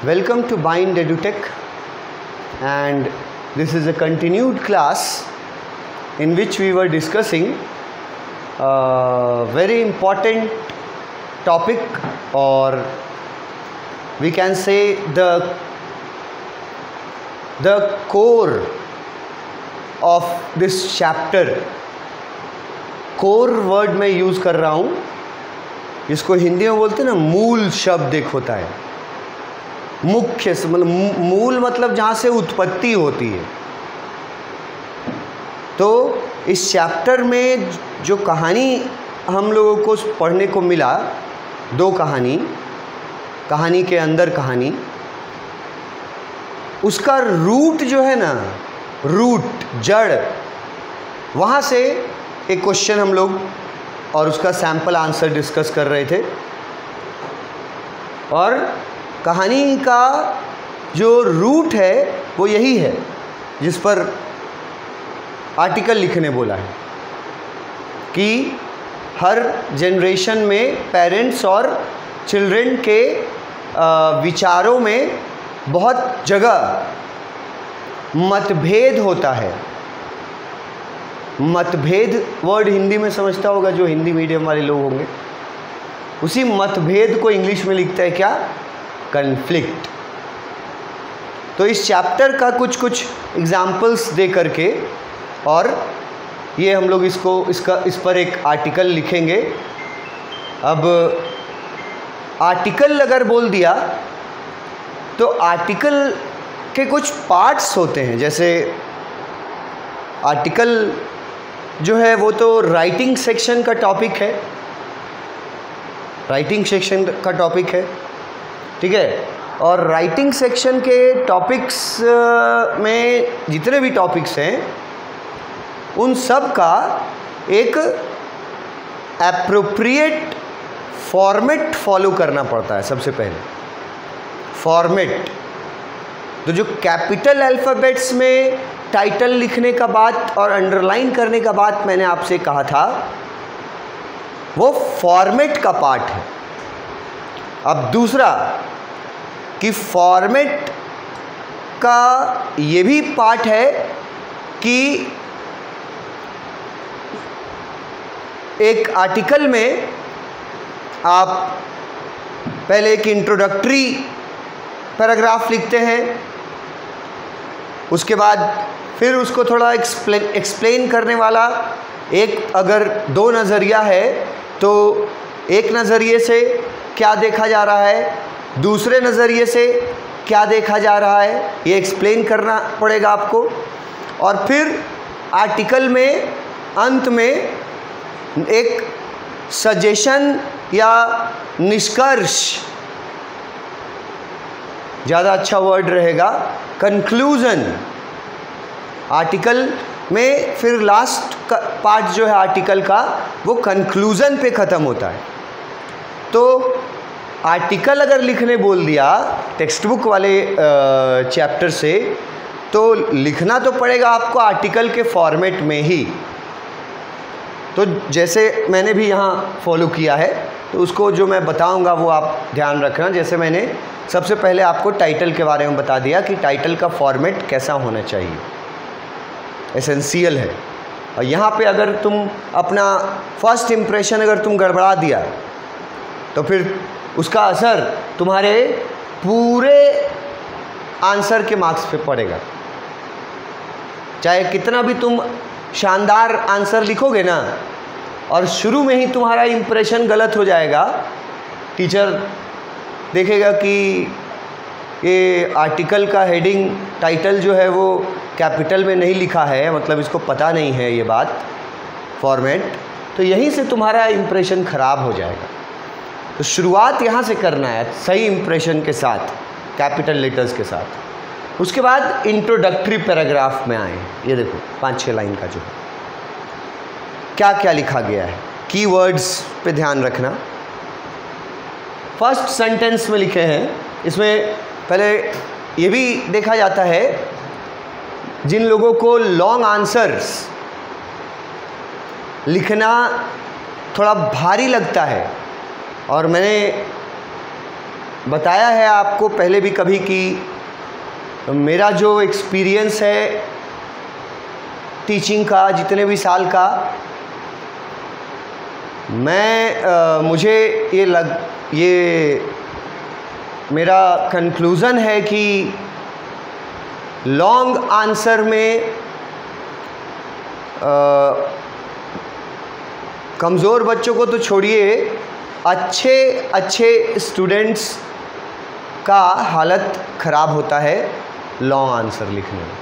Welcome to Bind EduTech, and this is a continued class in which we were discussing a very important topic, or we can say the core of this chapter. Core word मैं use कर रहा हूँ, जिसको हिंदी में बोलते हैं ना मूल शब्द एक होता है, मुख्य मतलब मूल मतलब जहाँ से उत्पत्ति होती है। तो इस चैप्टर में जो कहानी हम लोगों को पढ़ने को मिला, दो कहानी के अंदर कहानी, उसका रूट जो है ना, रूट जड़, वहाँ से एक क्वेश्चन हम लोग और उसका सैंपल आंसर डिस्कस कर रहे थे। और कहानी का जो रूट है वो यही है जिस पर आर्टिकल लिखने बोला है कि हर जनरेशन में पेरेंट्स और चिल्ड्रन के विचारों में बहुत जगह मतभेद होता है। मतभेद वर्ड हिंदी में समझता होगा जो हिंदी मीडियम वाले लोग होंगे, उसी मतभेद को इंग्लिश में लिखता है क्या? कन्फ्लिक्ट। तो इस चैप्टर का कुछ एग्जाम्पल्स दे करके, और ये हम लोग इस पर एक आर्टिकल लिखेंगे। अब आर्टिकल अगर बोल दिया तो आर्टिकल के कुछ पार्ट्स होते हैं। जैसे आर्टिकल जो है वो तो राइटिंग सेक्शन का टॉपिक है, ठीक है। और राइटिंग सेक्शन के टॉपिक्स में जितने भी टॉपिक्स हैं उन सब का एक एप्रोप्रिएट फॉर्मेट फॉलो करना पड़ता है। सबसे पहले फॉर्मेट, तो जो कैपिटल अल्फ़ाबेट्स में टाइटल लिखने का बात और अंडरलाइन करने का बात मैंने आपसे कहा था, वो फॉर्मेट का पार्ट है। अब दूसरा कि फॉर्मेट का ये भी पार्ट है कि एक आर्टिकल में आप पहले एक इंट्रोडक्टरी पैराग्राफ लिखते हैं, उसके बाद फिर उसको थोड़ा एक्सप्लेन करने वाला एक, अगर दो नज़रिया है तो एक नज़रिए से क्या देखा जा रहा है, दूसरे नज़रिए से क्या देखा जा रहा है, ये एक्सप्लेन करना पड़ेगा आपको। और फिर आर्टिकल में अंत में एक सजेशन या निष्कर्ष, ज़्यादा अच्छा वर्ड रहेगा, कंक्लूज़न। आर्टिकल में फिर लास्ट का पार्ट जो है आर्टिकल का, वो कंक्लूज़न पे ख़त्म होता है। तो आर्टिकल अगर लिखने बोल दिया टेक्स्ट बुक वाले चैप्टर से, तो लिखना तो पड़ेगा आपको आर्टिकल के फॉर्मेट में ही। तो जैसे मैंने भी यहाँ फॉलो किया है, तो उसको जो मैं बताऊँगा वो आप ध्यान रखना। जैसे मैंने सबसे पहले आपको टाइटल के बारे में बता दिया कि टाइटल का फॉर्मेट कैसा होना चाहिए, एसेंशियल है। और यहाँ पे अगर तुम अपना फर्स्ट इम्प्रेशन अगर तुम गड़बड़ा दिया तो फिर उसका असर तुम्हारे पूरे आंसर के मार्क्स पे पड़ेगा। चाहे कितना भी तुम शानदार आंसर लिखोगे ना, और शुरू में ही तुम्हारा इम्प्रेशन गलत हो जाएगा, टीचर देखेगा कि ये आर्टिकल का हेडिंग टाइटल जो है वो कैपिटल में नहीं लिखा है, मतलब इसको पता नहीं है ये बात फॉर्मेट, तो यहीं से तुम्हारा इम्प्रेशन ख़राब हो जाएगा। तो शुरुआत यहाँ से करना है सही इम्प्रेशन के साथ, कैपिटल लेटर्स के साथ। उसके बाद इंट्रोडक्टरी पैराग्राफ में आए, ये देखो 5-6 लाइन का जो क्या क्या लिखा गया है, कीवर्ड्स पे ध्यान रखना। फर्स्ट सेंटेंस में लिखे हैं, इसमें पहले ये भी देखा जाता है जिन लोगों को लॉन्ग आंसर्स लिखना थोड़ा भारी लगता है, और मैंने बताया है आपको पहले भी कभी कि मेरा जो एक्सपीरियंस है टीचिंग का, जितने भी साल का, मुझे ये मेरा कंक्लूज़न है कि लॉन्ग आंसर में कमज़ोर बच्चों को तो छोड़िए, अच्छे स्टूडेंट्स का हालत ख़राब होता है लॉन्ग आंसर लिखने में।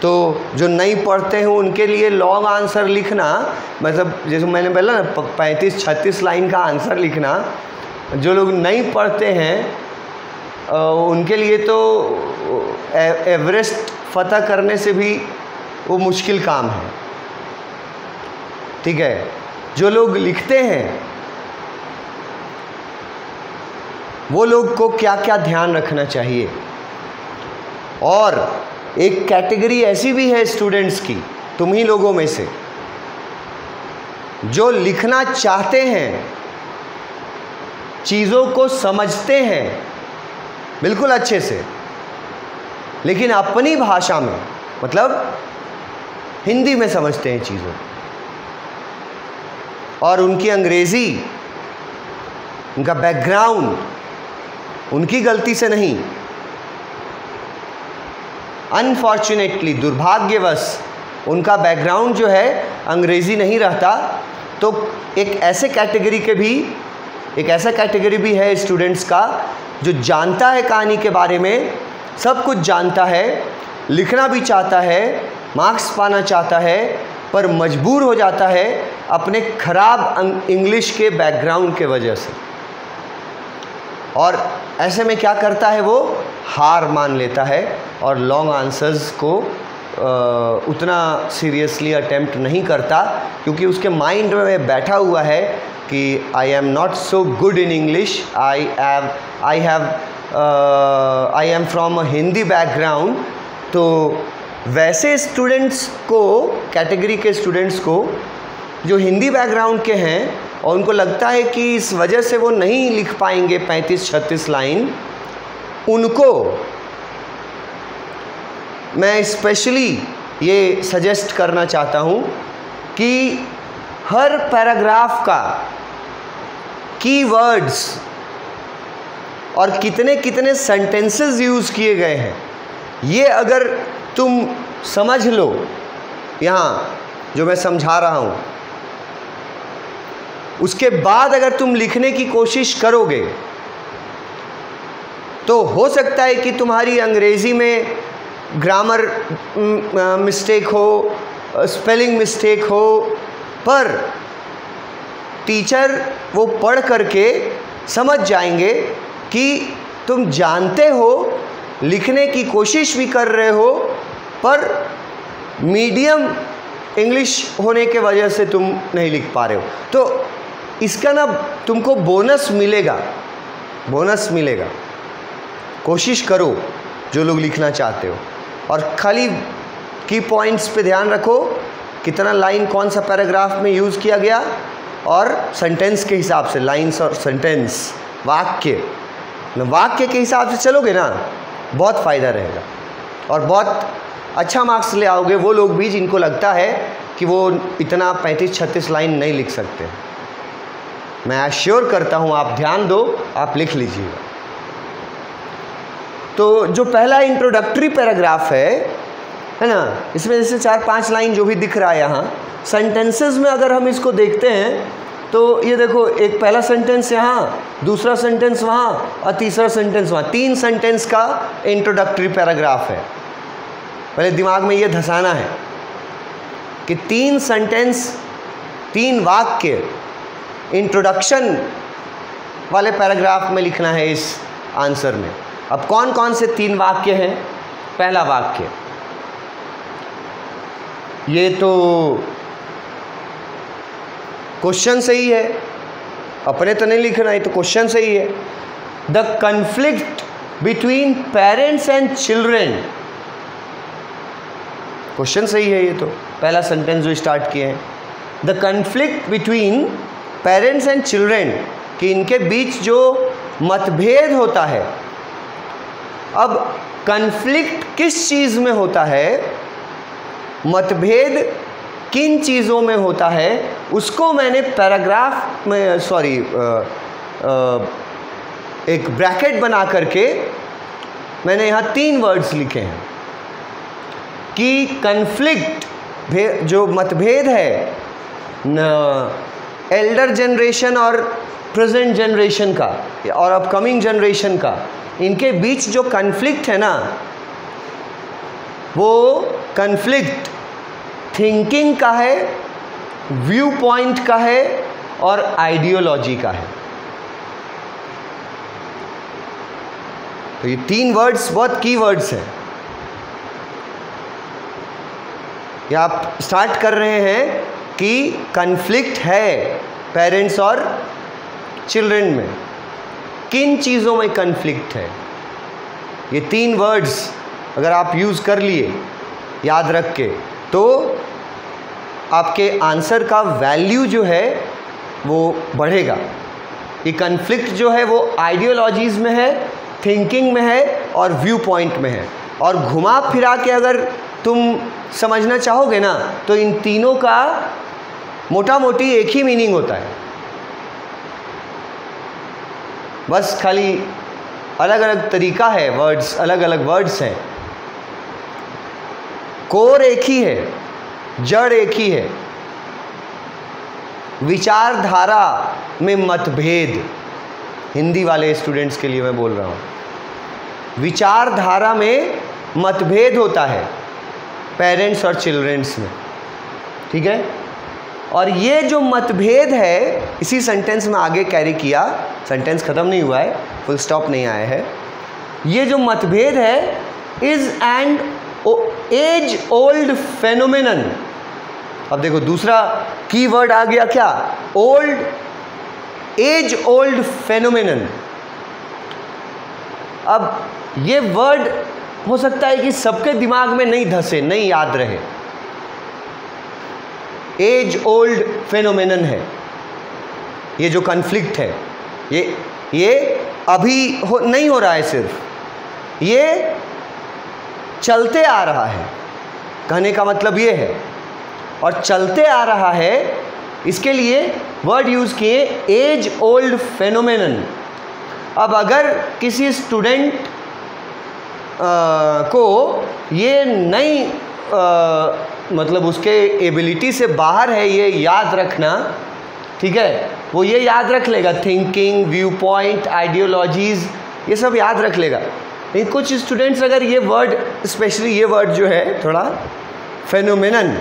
तो जो नहीं पढ़ते हैं उनके लिए लॉन्ग आंसर लिखना, मतलब जैसे मैंने बोला ना 35-36 लाइन का आंसर लिखना, जो लोग नहीं पढ़ते हैं उनके लिए तो एवरेस्ट फतह करने से भी वो मुश्किल काम है। ठीक है, जो लोग लिखते हैं वो लोग को क्या क्या ध्यान रखना चाहिए। और एक कैटेगरी ऐसी भी है स्टूडेंट्स की, तुम ही लोगों में से, जो लिखना चाहते हैं, चीज़ों को समझते हैं बिल्कुल अच्छे से, लेकिन अपनी भाषा में, मतलब हिंदी में समझते हैं चीज़ों, और उनकी अंग्रेज़ी, उनका बैकग्राउंड उनकी गलती से नहीं, अनफॉर्चुनेटली, दुर्भाग्यवश उनका बैकग्राउंड जो है अंग्रेज़ी नहीं रहता। तो एक ऐसा कैटेगरी भी है स्टूडेंट्स का जो जानता है कहानी के बारे में, सब कुछ जानता है, लिखना भी चाहता है, मार्क्स पाना चाहता है, पर मजबूर हो जाता है अपने ख़राब इंग्लिश के बैकग्राउंड के वजह से। और ऐसे में क्या करता है, वो हार मान लेता है और लॉन्ग आंसर्स को उतना सीरियसली अटेम्प्ट नहीं करता, क्योंकि उसके माइंड में बैठा हुआ है कि I am not so good in English, I am from a Hindi background. तो वैसे स्टूडेंट्स को, कैटेगरी के स्टूडेंट्स को जो हिंदी बैकग्राउंड के हैं और उनको लगता है कि इस वजह से वो नहीं लिख पाएंगे 35-36 लाइन, उनको मैं स्पेशली ये सजेस्ट करना चाहता हूँ कि हर पैराग्राफ का कीवर्ड्स और कितने कितने सेंटेंसेस यूज़ किए गए हैं, ये अगर तुम समझ लो, यहाँ जो मैं समझा रहा हूँ, उसके बाद अगर तुम लिखने की कोशिश करोगे तो हो सकता है कि तुम्हारी अंग्रेज़ी में ग्रामर मिस्टेक हो, स्पेलिंग मिस्टेक हो, पर टीचर वो पढ़ करके समझ जाएंगे कि तुम जानते हो, लिखने की कोशिश भी कर रहे हो, पर मीडियम इंग्लिश होने के वजह से तुम नहीं लिख पा रहे हो। तो इसका ना तुमको बोनस मिलेगा। कोशिश करो जो लोग लिखना चाहते हो, और खाली की पॉइंट्स पे ध्यान रखो, कितना लाइन कौन सा पैराग्राफ में यूज़ किया गया, और सेंटेंस के हिसाब से, लाइंस और सेंटेंस, वाक्य के हिसाब से चलोगे ना, बहुत फ़ायदा रहेगा और बहुत अच्छा मार्क्स ले आओगे। वो लोग भी जिनको लगता है कि वो इतना 35-36 लाइन नहीं लिख सकते, मैं एश्योर करता हूँ, आप ध्यान दो, आप लिख लीजिएगा। तो जो पहला इंट्रोडक्टरी पैराग्राफ है ना, इसमें जैसे 4-5 लाइन जो भी दिख रहा है यहाँ, सेंटेंसेस में अगर हम इसको देखते हैं तो ये देखो, एक पहला सेंटेंस यहाँ, दूसरा सेंटेंस वहाँ और तीसरा सेंटेंस वहाँ, 3 सेंटेंस का इंट्रोडक्टरी पैराग्राफ है। पहले दिमाग में ये धसाना है कि 3 सेंटेंस, 3 वाक्य इंट्रोडक्शन वाले पैराग्राफ में लिखना है इस आंसर में। अब कौन कौन से 3 वाक्य हैं? पहला वाक्य, ये तो क्वेश्चन सही है, अपने तो नहीं लिखना, ये तो क्वेश्चन सही है। The conflict between parents and children, question सही है, ये तो पहला सेंटेंस जो स्टार्ट किए हैं। The conflict between parents and children, कि इनके बीच जो मतभेद होता है। अब कन्फ्लिक्ट किस चीज़ में होता है, मतभेद किन चीज़ों में होता है, उसको मैंने पैराग्राफ में एक ब्रैकेट बना करके मैंने यहाँ 3 वर्ड्स लिखे हैं कि कन्फ्लिक्ट जो मतभेद है एल्डर जनरेशन और प्रेजेंट जनरेशन का और अपकमिंग जनरेशन का, इनके बीच जो कन्फ्लिक्ट है ना, वो कन्फ्लिक्ट थिंकिंग का है, व्यू पॉइंट का है और आइडियोलॉजी का है। तो ये 3 वर्ड्स बहुत की वर्ड्स हैं। ये आप स्टार्ट कर रहे हैं कि कन्फ्लिक्ट है पेरेंट्स और चिल्ड्रन में, किन चीज़ों में कन्फ्लिक्ट है। ये 3 वर्ड्स अगर आप यूज़ कर लिए याद रख के, तो आपके आंसर का वैल्यू जो है वो बढ़ेगा। ये कन्फ्लिक्ट जो है वो आइडियोलॉजीज़ में है, थिंकिंग में है और व्यू पॉइंट में है। और घुमा फिरा के अगर तुम समझना चाहोगे ना, तो इन तीनों का मोटा मोटी एक ही मीनिंग होता है, बस खाली अलग अलग तरीका है, वर्ड्स अलग अलग वर्ड्स हैं। कोर एक ही है, जड़ एक ही है। विचारधारा में मतभेद, हिंदी वाले स्टूडेंट्स के लिए मैं बोल रहा हूँ, विचारधारा में मतभेद होता है पेरेंट्स और चिल्ड्रंस में, ठीक है। और ये जो मतभेद है, इसी सेंटेंस में आगे कैरी किया, सेंटेंस ख़त्म नहीं हुआ है, फुल स्टॉप नहीं आया है। ये जो मतभेद है is an age old phenomenon. अब देखो दूसरा की वर्ड आ गया क्या, ओल्ड, एज ओल्ड फेनोमेनन। अब ये वर्ड हो सकता है कि सबके दिमाग में नहीं धसे, नहीं याद रहे। एज ओल्ड फेनोमेनन है ये जो कन्फ्लिक्ट है, ये अभी नहीं हो रहा है, सिर्फ ये चलते आ रहा है, कहने का मतलब ये है। और चलते आ रहा है, इसके लिए वर्ड यूज़ किए एज ओल्ड फेनोमेनन। अब अगर किसी स्टूडेंट को ये नहीं मतलब उसके एबिलिटी से बाहर है ये याद रखना, ठीक है, वो ये याद रख लेगा, थिंकिंग, व्यू पॉइंट, आइडियोलॉजीज़, ये सब याद रख लेगा। लेकिन कुछ स्टूडेंट्स अगर ये वर्ड, स्पेशली ये वर्ड जो है थोड़ा फेनोमेनन,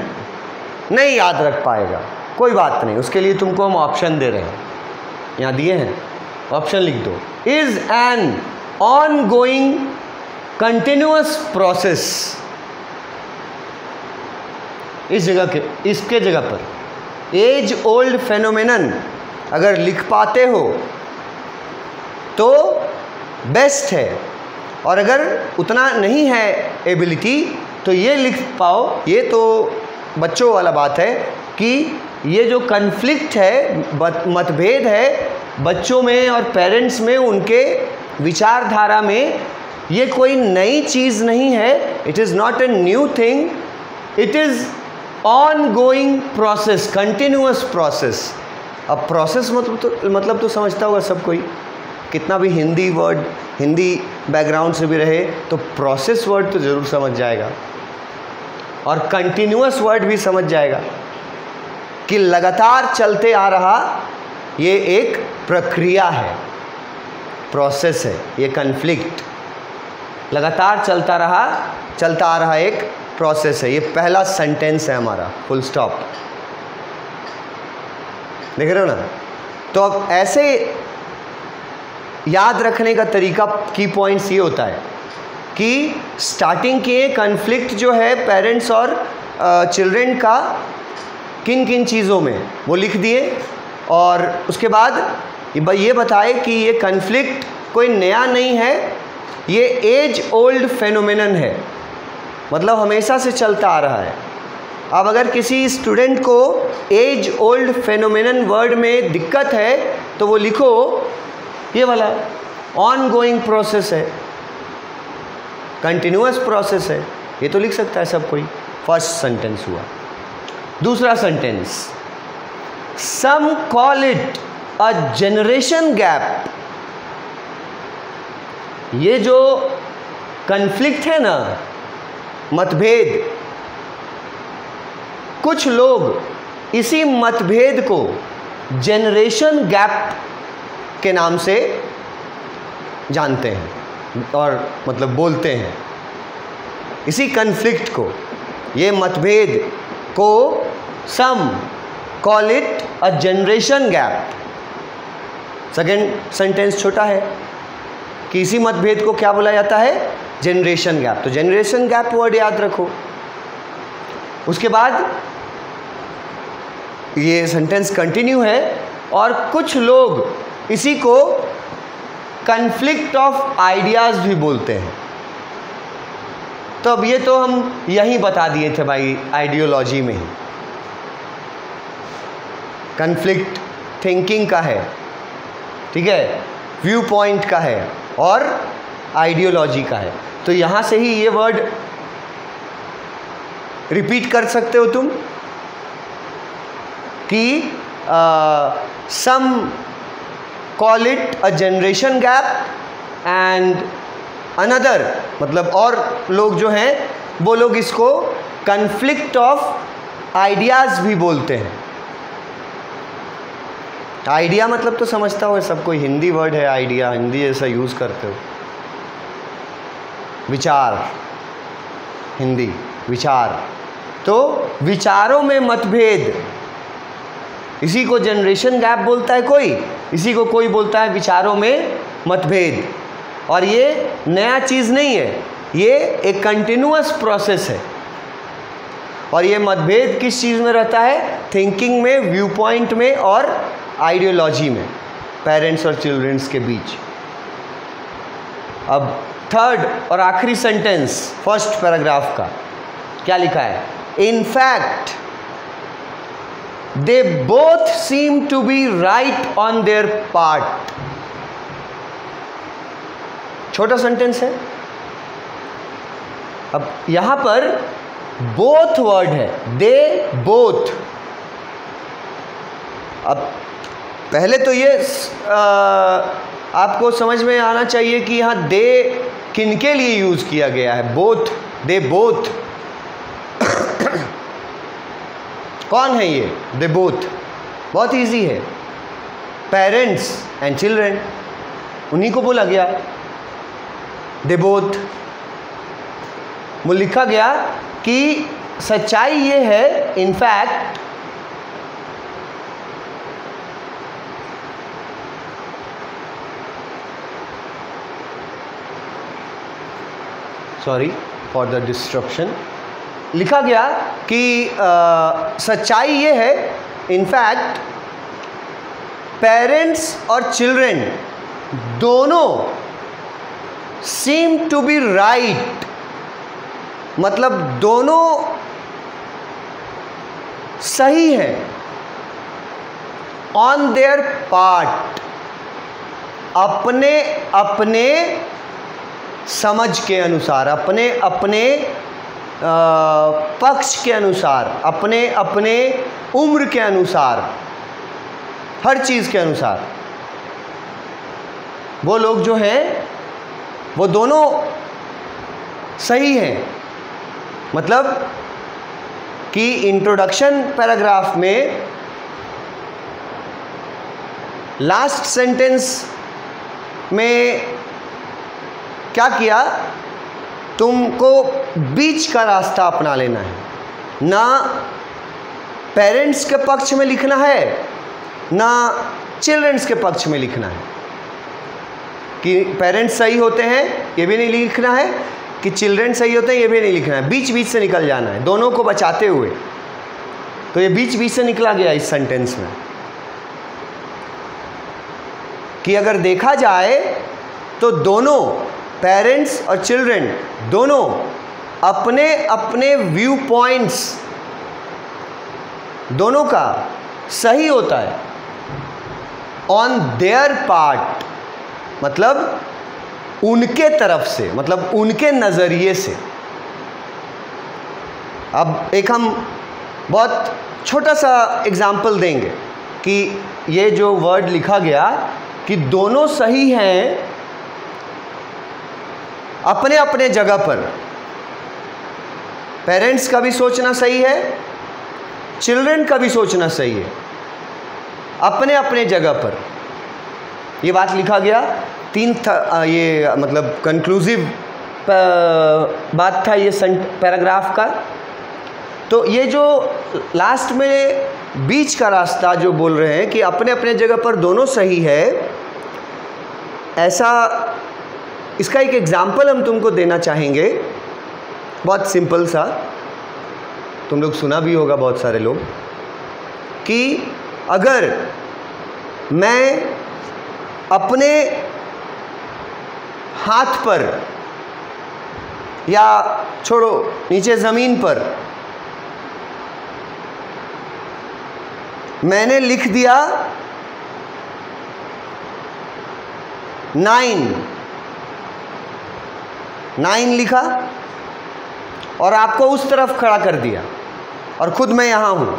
नहीं याद रख पाएगा, कोई बात नहीं, उसके लिए तुमको हम ऑप्शन दे रहे हैं, यहाँ दिए हैं, ऑप्शन लिख दो। Is an on going continuous process, इस जगह के, इसके जगह पर एज ओल्ड फेनोमेनन अगर लिख पाते हो तो बेस्ट है, और अगर उतना नहीं है एबिलिटी तो ये लिख पाओ। ये तो बच्चों वाला बात है कि ये जो कन्फ्लिक्ट है, मतभेद है बच्चों में और पेरेंट्स में, उनके विचारधारा में, ये कोई नई चीज़ नहीं है। It is not a new thing, it is on going process, continuous process. अब प्रोसेस मतलब तो समझता होगा सब कोई, कितना भी हिंदी वर्ड, हिंदी बैकग्राउंड से भी रहे तो प्रोसेस वर्ड तो ज़रूर समझ जाएगा, और कंटिन्यूअस वर्ड भी समझ जाएगा कि लगातार चलते आ रहा ये एक प्रक्रिया है, प्रोसेस है। ये कन्फ्लिक्ट लगातार चलता आ रहा एक प्रोसेस है। ये पहला सेंटेंस है हमारा, फुल स्टॉप, देख रहे हो ना। तो अब ऐसे याद रखने का तरीका, की पॉइंट्स ये होता है कि स्टार्टिंग के कन्फ्लिक्ट जो है पेरेंट्स और चिल्ड्रन का किन किन चीज़ों में, वो लिख दिए, और उसके बाद ये बताए कि ये कन्फ्लिक्ट कोई नया नहीं है, ये एज ओल्ड फेनोमेनन है, मतलब हमेशा से चलता आ रहा है। अब अगर किसी स्टूडेंट को एज ओल्ड फेनोमेनन वर्ड में दिक्कत है तो वो लिखो ये वाला ऑनगोइंग प्रोसेस है, कंटिन्यूअस प्रोसेस है, ये तो लिख सकता है सब कोई। फर्स्ट सेंटेंस हुआ। दूसरा sentence, some call it a generation gap. ये जो कन्फ्लिक्ट है ना, मतभेद, कुछ लोग इसी मतभेद को जनरेशन गैप के नाम से जानते हैं और मतलब बोलते हैं। इसी कन्फ्लिक्ट को, ये मतभेद को some call it a generation gap. Second sentence छोटा है कि इसी मतभेद को क्या बोला जाता है, जनरेशन गैप। तो जनरेशन गैप वर्ड याद रखो। उसके बाद ये सेंटेंस कंटिन्यू है, और कुछ लोग इसी को कन्फ्लिक्ट ऑफ आइडियाज़ भी बोलते हैं। तो अब ये तो हम यहीं बता दिए थे भाई, आइडियोलॉजी में ही कन्फ्लिक्ट थिंकिंग का है, ठीक है, व्यू पॉइंट का है और आइडियोलॉजी का है। तो यहाँ से ही ये वर्ड रिपीट कर सकते हो तुम कि some call it a generation gap and another, मतलब और लोग जो हैं वो लोग इसको कन्फ्लिक्ट ऑफ आइडियाज़ भी बोलते हैं। आइडिया मतलब तो समझता हो सब कोई, हिंदी वर्ड है आइडिया, हिंदी जैसा यूज़ करते हो। विचार, हिंदी विचार, तो विचारों में मतभेद, इसी को जनरेशन गैप बोलता है कोई, इसी को कोई बोलता है विचारों में मतभेद। और ये नया चीज़ नहीं है, ये एक कंटिन्यूअस प्रोसेस है। और ये मतभेद किस चीज़ में रहता है, थिंकिंग में, व्यू पॉइंट में और आइडियोलॉजी में, पेरेंट्स और चिल्ड्रंस के बीच। अब थर्ड और आखिरी सेंटेंस फर्स्ट पैराग्राफ का क्या लिखा है, in fact they both seem to be right on their part. छोटा सेंटेंस है। अब यहां पर बोथ वर्ड है, दे बोथ। अब पहले तो ये आपको समझ में आना चाहिए कि यहाँ दे किनके लिए यूज किया गया है, बोथ, दे बोथ। कौन है ये दे बोथ? बहुत इजी है, पेरेंट्स एंड चिल्ड्रन, उन्हीं को बोला गया दे बोथ। वो लिखा गया कि सच्चाई ये है, in fact sorry for the disruption, लिखा गया कि सच्चाई ये है, इनफैक्ट पेरेंट्स और चिल्ड्रन दोनों सीम टू बी राइट, मतलब दोनों सही हैं, ऑन देयर पार्ट, अपने अपने समझ के अनुसार, अपने अपने पक्ष के अनुसार, अपने अपने उम्र के अनुसार, हर चीज़ के अनुसार वो लोग जो हैं वो दोनों सही हैं। मतलब कि इंट्रोडक्शन पैराग्राफ में लास्ट सेंटेंस में क्या किया, तुमको बीच का रास्ता अपना लेना है, ना पेरेंट्स के पक्ष में लिखना है ना चिल्ड्रंस के पक्ष में लिखना है कि पेरेंट्स सही होते हैं ये भी नहीं लिखना है, कि चिल्ड्रन सही होते हैं ये भी नहीं लिखना है, बीच बीच से निकल जाना है, दोनों को बचाते हुए। तो ये बीच बीच से निकला गया इस सेंटेंस में कि अगर देखा जाए तो दोनों पेरेंट्स और चिल्ड्रन दोनों अपने अपने व्यू पॉइंट्स दोनों का सही होता है, ऑन देयर पार्ट, मतलब उनके तरफ से, मतलब उनके नज़रिए से। अब एक हम बहुत छोटा सा एग्जाम्पल देंगे कि ये जो वर्ड लिखा गया कि दोनों सही हैं अपने अपने जगह पर। पेरेंट्स का भी सोचना सही है, चिल्ड्रन का भी सोचना सही है, अपने अपने जगह पर। ये बात लिखा गया ये मतलब कंक्लूसिव बात था ये पैराग्राफ का। तो ये जो लास्ट में बीच का रास्ता जो बोल रहे हैं कि अपने अपने जगह पर दोनों सही है, ऐसा इसका एक एग्जाम्पल हम तुमको देना चाहेंगे, बहुत सिंपल सा। तुम लोग सुना भी होगा बहुत सारे लोग, कि अगर मैं अपने हाथ पर या छोड़ो नीचे ज़मीन पर मैंने लिख दिया 9 लिखा और आपको उस तरफ खड़ा कर दिया, और खुद मैं यहाँ हूँ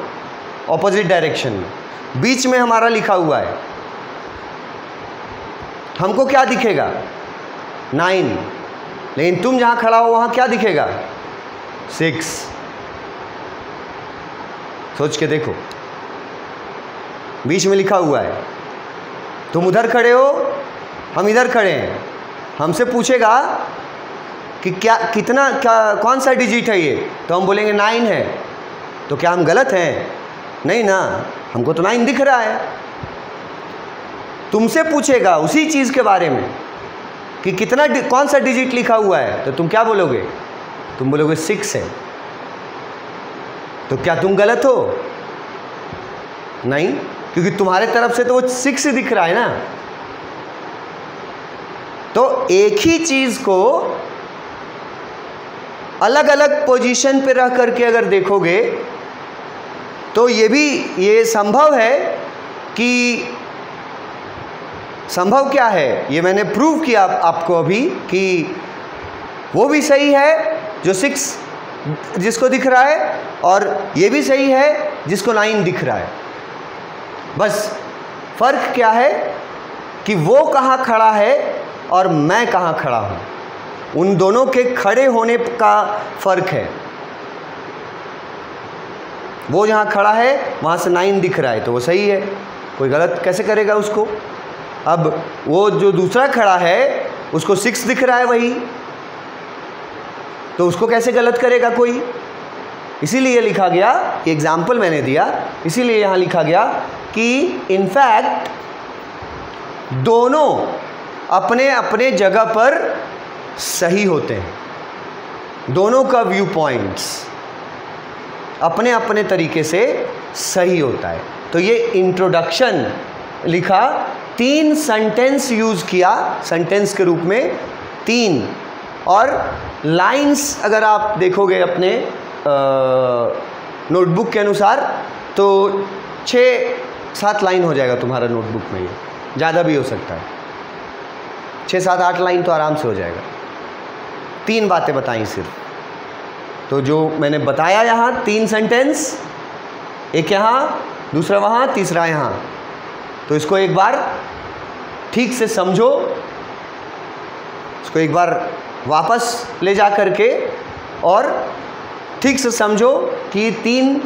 ऑपोजिट डायरेक्शन में, बीच में हमारा लिखा हुआ है, हमको क्या दिखेगा? 9। लेकिन तुम जहाँ खड़ा हो वहाँ क्या दिखेगा? 6। सोच के देखो, बीच में लिखा हुआ है, तुम उधर खड़े हो, हम इधर खड़े हैं। हमसे पूछेगा कि कौन सा डिजिट है ये, तो हम बोलेंगे 9 है। तो क्या हम गलत हैं? नहीं ना, हमको तो 9 दिख रहा है। तुमसे पूछेगा उसी चीज़ के बारे में कि कौन सा डिजिट लिखा हुआ है, तो तुम क्या बोलोगे? तुम बोलोगे 6 है। तो क्या तुम गलत हो? नहीं, क्योंकि तुम्हारे तरफ से तो वो 6 ही दिख रहा है ना। तो एक ही चीज़ को अलग अलग पोजीशन पे रह करके अगर देखोगे तो ये संभव है कि संभव क्या है, ये मैंने प्रूव किया आपको अभी कि वो भी सही है जो 6 जिसको दिख रहा है, और ये भी सही है जिसको 9 दिख रहा है। बस फ़र्क क्या है कि वो कहाँ खड़ा है और मैं कहाँ खड़ा हूँ। उन दोनों के खड़े होने का फ़र्क है। वो जहाँ खड़ा है वहाँ से 9 दिख रहा है तो वो सही है, कोई गलत कैसे करेगा उसको। अब वो जो दूसरा खड़ा है उसको 6 दिख रहा है वही, तो उसको कैसे गलत करेगा कोई। इसीलिए लिखा गया, एग्जाम्पल मैंने दिया, इसीलिए यहाँ लिखा गया कि इनफैक्ट दोनों अपने अपने जगह पर सही होते हैं। दोनों का व्यू पॉइंट्स अपने अपने तरीके से सही होता है। तो ये इंट्रोडक्शन लिखा, 3 सेंटेंस यूज़ किया सेंटेंस के रूप में 3, और लाइंस अगर आप देखोगे अपने नोटबुक के अनुसार तो 6-7 लाइन हो जाएगा तुम्हारा नोटबुक में। ये ज़्यादा भी हो सकता है, 6-7-8 लाइन तो आराम से हो जाएगा। 3 बातें बताई सिर्फ। तो जो मैंने बताया यहाँ 3 सेंटेंस, एक यहाँ, दूसरा वहाँ, तीसरा यहाँ, तो इसको एक बार ठीक से समझो, इसको एक बार वापस ले जा करके और ठीक से समझो कि 3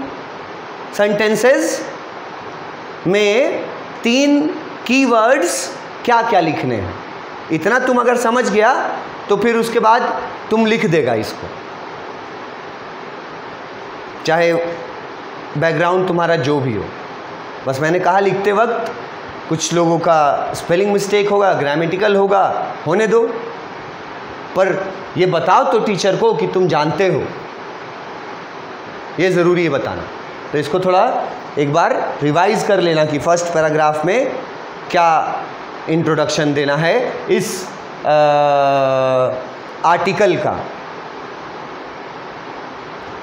सेंटेंसेस में 3 कीवर्ड्स क्या क्या लिखने हैं। इतना तुम अगर समझ गया तो फिर उसके बाद तुम लिख देगा इसको, चाहे बैकग्राउंड तुम्हारा जो भी हो। बस मैंने कहा लिखते वक्त कुछ लोगों का स्पेलिंग मिस्टेक होगा, ग्रामेटिकल होगा, होने दो, पर ये बताओ तो टीचर को कि तुम जानते हो, ये ज़रूरी है बताना। तो इसको थोड़ा एक बार रिवाइज़ कर लेना कि फर्स्ट पैराग्राफ में क्या इंट्रोडक्शन देना है इस आर्टिकल का।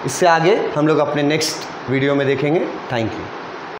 इससे आगे हम लोग अपने नेक्स्ट वीडियो में देखेंगे। Thank you.